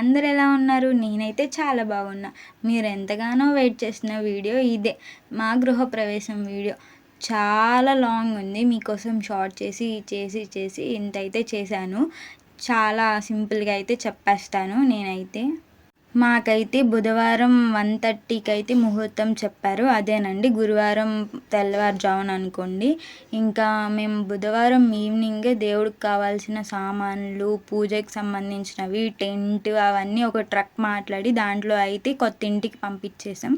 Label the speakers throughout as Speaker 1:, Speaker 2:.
Speaker 1: అందరూ ఎలా ఉన్నారు? నేనైతే చాలా బాగున్నా. మీరు ఎంతగానో వెయిట్ చేసిన వీడియో ఇదే. మా గృహప్రవేశం వీడియో. చాలా లాంగ్ ఉంది. మీకోసం షార్ట్ చేసి ఇంతైతే చేశాను. చాలా సింపుల్‌గా అయితే చెప్పేస్తాను నేనైతే. మాకైతే బుధవారం 1:30కి అయితే ముహూర్తం చెప్పారు. అదేనండి గురువారం తెల్లవారుజామున అనుకోండి. ఇంకా మేము బుధవారం ఈవినింగే దేవుడికి కావాల్సిన సామాన్లు, పూజకి సంబంధించినవి, టెంట్ అవన్నీ ఒక ట్రక్ మాట్లాడి దాంట్లో అయితే కొత్త ఇంటికి పంపించేసాం.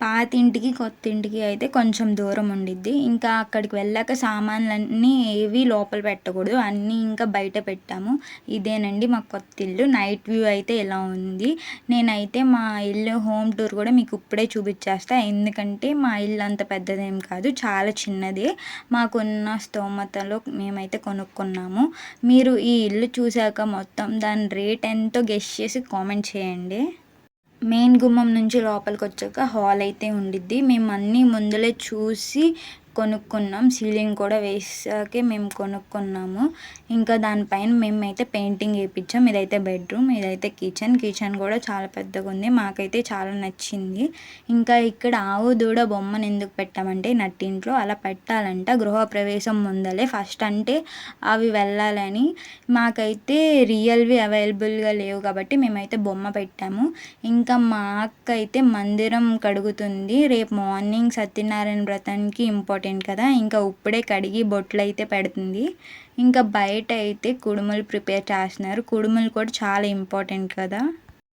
Speaker 1: పాతింటికి, కొత్తింటికి అయితే కొంచెం దూరం ఉండిద్ది. ఇంకా అక్కడికి వెళ్ళాక సామాన్లన్నీ ఏవి లోపల పెట్టకూడదు. అన్నీ ఇంకా బయట పెట్టాము. ఇదేనండి మా కొత్తిల్లు. నైట్ వ్యూ అయితే ఇలా ఉంది. నేనైతే మా ఇల్లు హోమ్ టూర్ కూడా మీకు ఇప్పుడే చూపించేస్తా. ఎందుకంటే మా ఇల్లు అంత పెద్దదేం కాదు. చాలా చిన్నదే. మాకున్న స్తోమతలో మేమైతే కొనుక్కున్నాము. మీరు ఈ ఇల్లు చూశాక మొత్తం దాని రేట్ ఎంతో గెస్ చేసి కామెంట్ చేయండి. మెయిన్ గుమ్మం నుంచి లోపలికొచ్చాక హాల్ అయితే ఉండిద్ది. మేము అన్నీ ముందలే చూసి కొనుక్కున్నాం. సీలింగ్ కూడా వేసాకే మేము కొనుక్కున్నాము. ఇంకా దానిపైన మేమైతే పెయింటింగ్ ఏపిచ్చాం. ఇదైతే బెడ్రూమ్, ఇదైతే కిచెన్ కూడా చాలా పెద్దగా ఉంది. మాకైతే చాలా నచ్చింది. ఇంకా ఇక్కడ ఆవు దూడ బొమ్మను ఎందుకు పెట్టామంటే నట్టింట్లో అలా పెట్టాలంట గృహప్రవేశం ముందలే. ఫస్ట్ అంటే అవి వెళ్ళాలని. మాకైతే రియల్వి అవైలబుల్గా లేవు కాబట్టి మేమైతే బొమ్మ పెట్టాము. ఇంకా మా అక్క అయితే మందిరం కడుగుతుంది. రేపు మార్నింగ్ సత్యనారాయణ వ్రతానికి ఇంపార్టెంట్ కదా. ఇంకా ఇప్పుడే కడిగి బొట్లు అయితే పెడుతుంది. ఇంకా బయట అయితే కుడుములు ప్రిపేర్ చేస్తున్నారు. కుడుములు కూడా చాలా ఇంపార్టెంట్ కదా.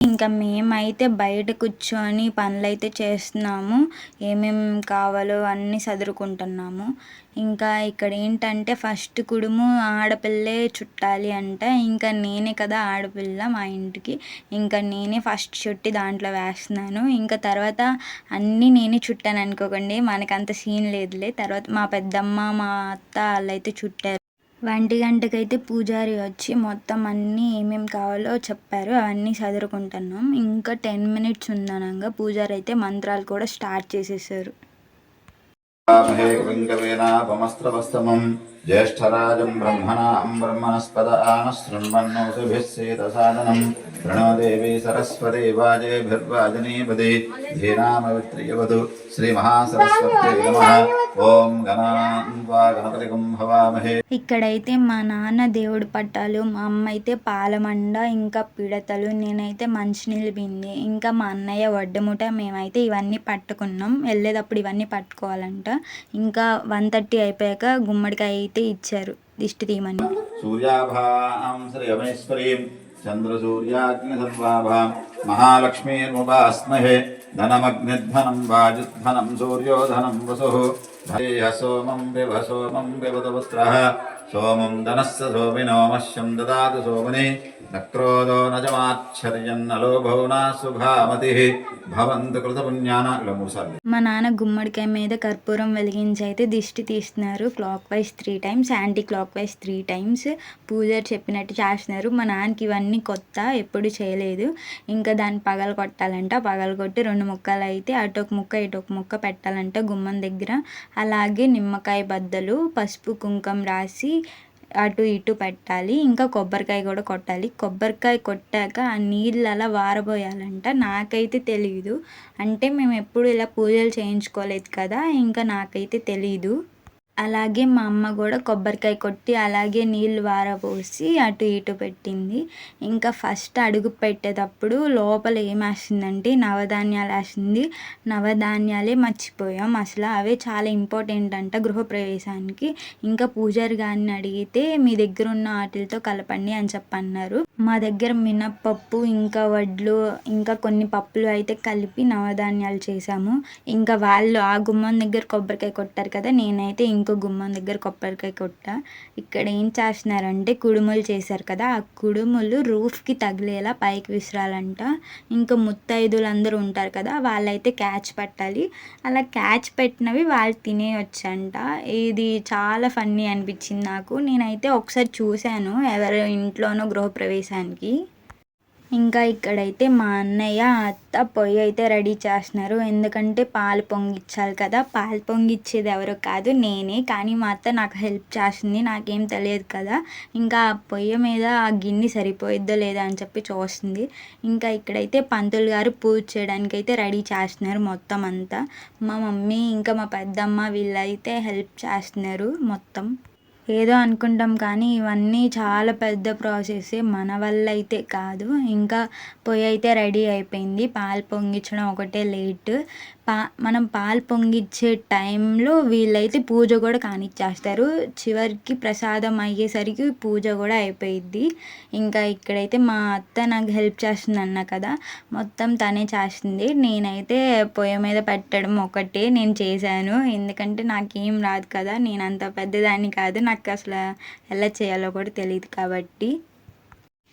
Speaker 1: ఇంకా మేమైతే బయట కూర్చొని పనులైతే చేస్తున్నాము. ఏమేం కావాలో అన్నీ సదురుకుంటున్నాము. ఇంకా ఇక్కడ ఏంటంటే ఫస్ట్ కుడుము ఆడపిల్లే చుట్టాలి అంట. ఇంకా నేనే కదా ఆడపిల్ల మా ఇంటికి. ఇంకా నేనే ఫస్ట్ చుట్టి దాంట్లో వేస్తున్నాను. ఇంకా తర్వాత అన్నీ నేనే చుట్టాను అనుకోకండి. మనకంత సీన్ లేదులే. తర్వాత మా పెద్దమ్మ, మా అత్త వాళ్ళైతే చుట్టారు. 1 గంటకైతే పూజారి వచ్చి మొత్తం అన్నీ ఏమేమి కావాలో చెప్పారు. అవన్నీ సదురుకుంటున్నాం. ఇంకా 10 మినిట్స్ ఉందనంగా పూజారి అయితే మంత్రాలు కూడా స్టార్ట్ చేసేసారు.
Speaker 2: ज्येष्ठराजं ब्रह्मणां ब्रह्मणस्पद आनशृण्वन्नोषभिः सेदसादनं प्रणो देवी सरस्वती वाजेभिर्वाजनीपदे धीनामवित्रियवधु श्रीमहासरस्वत्यै नमः ఓం గణాన్వా గణపతిగం భవామహే.
Speaker 1: ఇక్కడైతే మా నాన్న దేవుడి పట్టాలు, మా అమ్మ అయితే పాలమండ, ఇంకా పిడతలు, నేనైతే మంచినీళ్ళు బిందె, ఇంకా మా అన్నయ్య వడ్డముట. మేమైతే ఇవన్నీ పట్టుకున్నాం. వెళ్ళేటప్పుడు ఇవన్నీ పట్టుకోవాలంట. ఇంకా 1:30 అయిపోయాక గుమ్మడికాయ అయితే ఇచ్చారు దిష్టి తీయమని.
Speaker 2: సూర్యాభాం శ్రీయమేశ్వరీం చంద్రసూర్యాగ్నిసర్వాభాం మహాలక్ష్మీర్ముపాస్మహే ధనమగ్నిధ్వనం వాయుధ్వనం సూర్యోధనం వసుః సోమం విభసోమం సోమం ధనస్స సోమినోమశ్యం దదాతు సోమనే నక్రోధో నజమాశ్చర్యన్నలోభో నాశుభామతి భవంతు కృతపుణ్యాన. ఇలా 3 సార్లు.
Speaker 1: మా నాన్న గుమ్మడికాయ మీద కర్పూరం వెలిగించి అయితే దిష్టి తీస్తున్నారు. Clock wise 3 times, anti clock wise 3 times. పూజారి చెప్పినట్టు చేస్తున్నారు. మా నాన్నకి ఇవన్నీ కొత్త, ఎప్పుడు చేయలేదు. ఇంకా దాన్ని పగలగొట్టాలంట. పగలగొట్టి 2 ముక్కలు అయితే అటు ఒక ముక్క ఇటు ఒక ముక్క పెట్టాలంట గుమ్మం దగ్గర. అలాగే నిమ్మకాయ బద్దలు, పసుపు కుంకుమ రాసి అటు ఇటు పెట్టాలి. ఇంకా కొబ్బరికాయ కూడా కొట్టాలి. కొబ్బరికాయ కొట్టాక ఆ నీళ్ళు అలా వారబోయాలంట. నాకైతే తెలీదు. అంటే మేము ఎప్పుడు ఇలా పూజలు చేయించుకోలేదు కదా. ఇంకా నాకైతే తెలీదు. అలాగే మా అమ్మ కూడా కొబ్బరికాయ కొట్టి అలాగే నీళ్ళు వారబోసి అటు ఇటు పెట్టింది. ఇంకా ఫస్ట్ అడుగు పెట్టేటప్పుడు లోపల ఏం వేసిందంటే నవధాన్యాలు వేసింది. నవధాన్యాలే మర్చిపోయాం అసలు. అవే చాలా ఇంపార్టెంట్ అంట గృహప్రవేశానికి. ఇంకా పూజారి గారిని అడిగితే మీ దగ్గర ఉన్న వాటితో కలపండి అని చెప్పన్నారు. మా దగ్గర మినప్పప్పు, ఇంకా వడ్లు, ఇంకా కొన్ని పప్పులు అయితే కలిపి నవధాన్యాలు చేసాము. ఇంకా వాళ్ళు ఆ గుమ్మం దగ్గర కొబ్బరికాయ కొట్టారు కదా, నేనైతే ఇంకో గుమ్మం దగ్గర కొబ్బరికాయ కొట్టా. ఇక్కడ ఏం చేస్తున్నారంటే కుడుములు చేశారు కదా, ఆ కుడుములు రూఫ్కి తగిలేలా పైకి విసిరాలంట. ఇంకా ముత్తైదులు అందరూ ఉంటారు కదా, వాళ్ళైతే క్యాచ్ పెట్టాలి. అలా క్యాచ్ పెట్టినవి వాళ్ళు తినేయొచ్చంట. ఇది చాలా ఫన్నీ అనిపించింది నాకు. నేనైతే ఒకసారి చూశాను ఎవరి ఇంట్లోనో గృహప్రవేశానికి. ఇంకా ఇక్కడైతే మా అన్నయ్య అత్త పొయ్యి అయితే రెడీ చేస్తున్నారు. ఎందుకంటే పాలు పొంగిచ్చాలి కదా. పాలు పొంగిచ్చేది ఎవరో కాదు నేనే. కానీ మా అత్త నాకు హెల్ప్ చేస్తుంది, నాకేం తెలియదు కదా. ఇంకా పొయ్యి మీద ఆ గిన్నె సరిపోయిద్దో లేదా అని చెప్పి చూస్తుంది. ఇంకా ఇక్కడైతే పంతులు గారు పూజ చేయడానికి అయితే రెడీ చేస్తున్నారు మొత్తం అంతా. మా మమ్మీ ఇంకా మా పెద్దమ్మ వీళ్ళైతే హెల్ప్ చేస్తున్నారు మొత్తం. ఏదో అనుకుంటాం కానీ ఇవన్నీ చాలా పెద్ద ప్రాసెస్సే, మన వల్ల అయితే కాదు. ఇంకా పొయ్యి అయితే రెడీ అయిపోయింది. పాలు పొంగించడం ఒకటే లేట్. మనం పాలు పొంగిచ్చే టైంలో వీళ్ళైతే పూజ కూడా కానిచ్చేస్తారు. చివరికి ప్రసాదం అయ్యేసరికి పూజ కూడా అయిపోయిద్ది. ఇంకా ఇక్కడైతే మా అత్త నాకు హెల్ప్ చేస్తుంది అన్నా కదా, మొత్తం తనే చేస్తుంది. నేనైతే పొయ్యి మీద పెట్టడం ఒకటే నేను చేశాను. ఎందుకంటే నాకేం రాదు కదా, నేను అంత పెద్దదాన్ని కాదు, నాకు అసలు ఎలా చేయాలో కూడా తెలియదు కాబట్టి.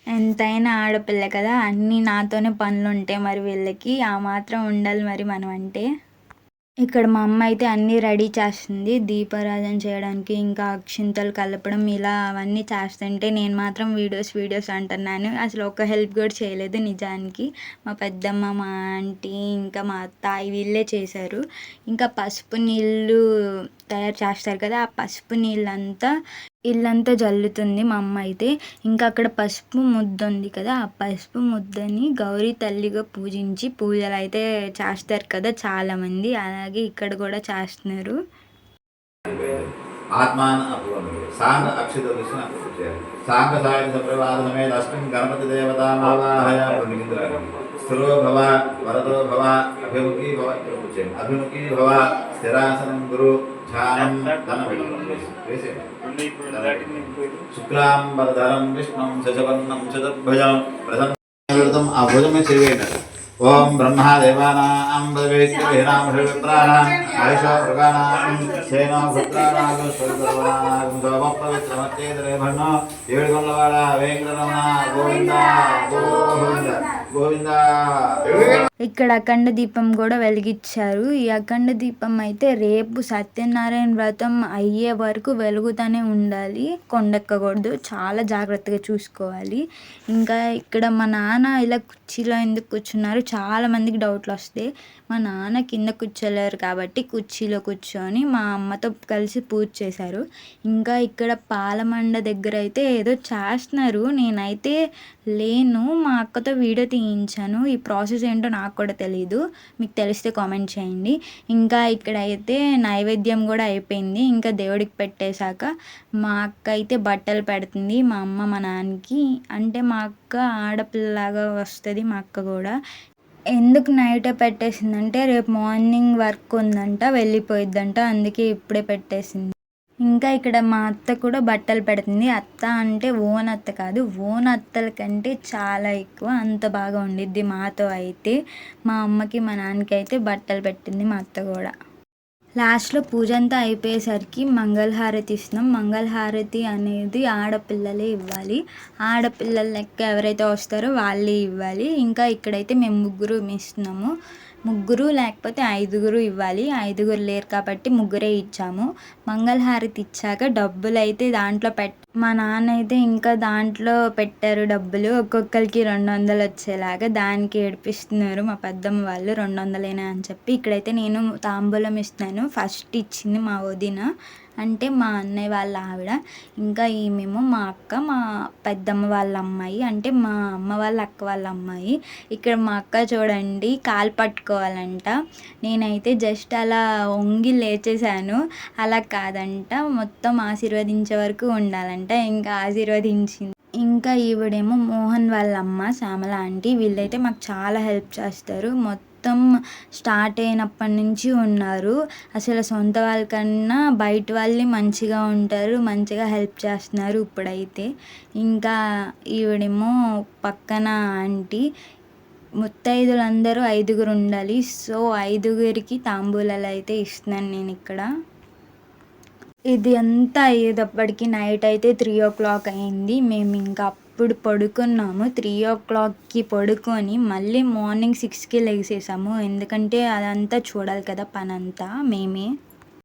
Speaker 1: ఎంతైనా ఆడపిల్ల కదా, అన్నీ నాతోనే పనులు ఉంటాయి. మరి వీళ్ళకి ఆ మాత్రం ఉండాలి మరి మనం అంటే. ఇక్కడ మా అమ్మ అయితే అన్నీ రెడీ చేస్తుంది దీపారాధన చేయడానికి. ఇంకా అక్షింతలు కలపడం ఇలా అవన్నీ చేస్తుంటే నేను మాత్రం వీడియోస్ అంటున్నాను. అసలు ఒక హెల్ప్ కూడా చేయలేదు నిజానికి. మా పెద్దమ్మ, మా ఆంటీ, ఇంకా మా అత్త వీళ్ళే చేశారు. ఇంకా పసుపు నీళ్ళు తయారు చేస్తారు కదా, ఆ పసుపు నీళ్ళంతా ఇల్లంతా జల్లుతుంది మా అమ్మ అయితే. ఇంకా అక్కడ పసుపు ముద్ద ఉంది కదా, ఆ పసుపు ముద్దని గౌరీ తల్లిగా పూజించి పూజలు అయితే చేస్తారు కదా చాలామంది, అలాగే ఇక్కడ కూడా చేస్తున్నారు.
Speaker 2: ఆత్మాన సాంగ అక్షిత విష్ణు సాంగ సాయుధ ప్రవాద సమేత అస్మిన్ గణపతి దేవతామావాహయ స్థిరో భవ వరదో భవ అభిముఖీ భవ అభిముఖీ భవ స్థిరాసనం గురు ధ్యానం శుక్లాంబరధరం విష్ణుం శశవర్ణం చతుర్భుజం ప్రసన్నం ఆ భుజమే చేయండి. ఓం బ్రహ్మా దేవానాం విప్రాణాం ఆయుషో మృగాణాం సేనో భద్రాణాగం స్వర్గర్వణాగం సోమపవిత్రమత్యేదరేభణో ఏడుగొండవాడ వేంకటరమణ గోవింద గోవింద గోవింద.
Speaker 1: ఇక్కడ అఖండ దీపం కూడా వెలిగించారు. ఈ అఖండ దీపం అయితే రేపు సత్యనారాయణ వ్రతం అయ్యే వరకు వెలుగుతూనే ఉండాలి, కొండెక్కకూడదు, చాలా జాగ్రత్తగా చూసుకోవాలి. ఇంకా ఇక్కడ మా నాన్న ఇలా కుర్చీలో ఎందుకు కూర్చున్నారు చాలా మందికి డౌట్లు వస్తాయి. మా నాన్న కింద కూర్చోలేరు కాబట్టి కుర్చీలో కూర్చొని మా అమ్మతో కలిసి పూజ చేశారు. ఇంకా ఇక్కడ పాలమండ దగ్గర అయితే ఏదో చేస్తున్నారు, నేనైతే లేను, మా అక్కతో వీడియో తీయించాను. ఈ ప్రాసెస్ ఏంటో నాకు కూడా తెలీదు, మీకు తెలిస్తే కామెంట్ చేయండి. ఇంకా ఇక్కడైతే నైవేద్యం కూడా అయిపోయింది. ఇంకా దేవుడికి పెట్టేశాక మా అక్క అయితే బట్టలు పెడుతుంది మా అమ్మ మా నాన్నకి. అంటే మా అక్క ఆడపిల్లలాగా వస్తుంది మా అక్క కూడా. ఎందుకు నైటే పెట్టేసిందంటే రేపు మార్నింగ్ వర్క్ ఉందంట, వెళ్ళిపోయిద్దంట, అందుకే ఇప్పుడే పెట్టేసింది. ఇంకా ఇక్కడ మా అత్త కూడా బట్టలు పెడుతుంది. అత్త అంటే ఓన్ అత్త కాదు, ఓన్ అత్తల కంటే చాలా ఎక్కువ, అంత బాగా ఉండిద్ది మాతో అయితే. మా అమ్మకి మా నాన్నకి అయితే బట్టలు పెట్టింది మా అత్త కూడా. లాస్ట్లో పూజ అంతా అయిపోయేసరికి మంగళహారతి ఇస్తున్నాం. మంగళహారతి అనేది ఆడపిల్లలే ఇవ్వాలి, ఆడపిల్లల లెక్క ఎవరైతే వస్తారో వాళ్ళే ఇవ్వాలి. ఇంకా ఇక్కడైతే మేము ముగ్గురు ఇస్తున్నాము, ముగ్గురు లేకపోతే ఐదుగురు ఇవ్వాలి. ఐదుగురు లేరు కాబట్టి ముగ్గురే ఇచ్చాము. మంగళహారతి ఇచ్చాక డబ్బులు అయితే దాంట్లో మా నాన్న అయితే ఇంకా దాంట్లో పెట్టారు డబ్బులు, ఒక్కొక్కరికి 200 వచ్చేలాగా. దానికి ఏడిపిస్తున్నారు మా పెద్దమ్మ వాళ్ళు, 200 అని చెప్పి. ఇక్కడైతే నేను తాంబూలం ఇస్తున్నాను. ఫస్ట్ ఇచ్చింది మా వదిన, అంటే మా అన్నయ్య వాళ్ళ ఆవిడ. ఇంకా ఈమెమో మా అక్క, మా పెద్దమ్మ వాళ్ళ అమ్మాయి, అంటే మా అమ్మ వాళ్ళ అక్క వాళ్ళ అమ్మాయి. ఇక్కడ మా అక్క చూడండి కాలు పట్టుకోవాలంట, నేనైతే జస్ట్ అలా వంగి లేచేసాను. అలా కాదంట, మొత్తం ఆశీర్వదించే వరకు ఉండాలంట. ఇంకా ఆశీర్వదించింది. ఇంకా ఈవిడేమో మోహన్ వాళ్ళ అమ్మ శ్యామల ఆంటీ. వీళ్ళైతే మాకు చాలా హెల్ప్ చేస్తారు, మొత్తం స్టార్ట్ అయినప్పటి నుంచి ఉన్నారు. అసలు సొంత వాళ్ళకన్నా బయట వాళ్ళే మంచిగా ఉంటారు, మంచిగా హెల్ప్ చేస్తున్నారు ఇప్పుడైతే. ఇంకా ఈవిడేమో పక్కన ఆంటీ. ముత్తైదులందరూ 5గురు ఉండాలి, సో 5గురికి తాంబూలాలు అయితే ఇస్తున్నాను నేను ఇక్కడ. ఇది అంతా అయ్యేటప్పటికి నైట్ అయితే 3 o'clock అయింది. మేము ఇంకా అప్పుడు పడుకున్నాము. 3 o'clockకి పడుకొని మళ్ళీ మార్నింగ్ 6కి లేసేసాము, ఎందుకంటే అదంతా చూడాలి కదా పనంతా మేమే.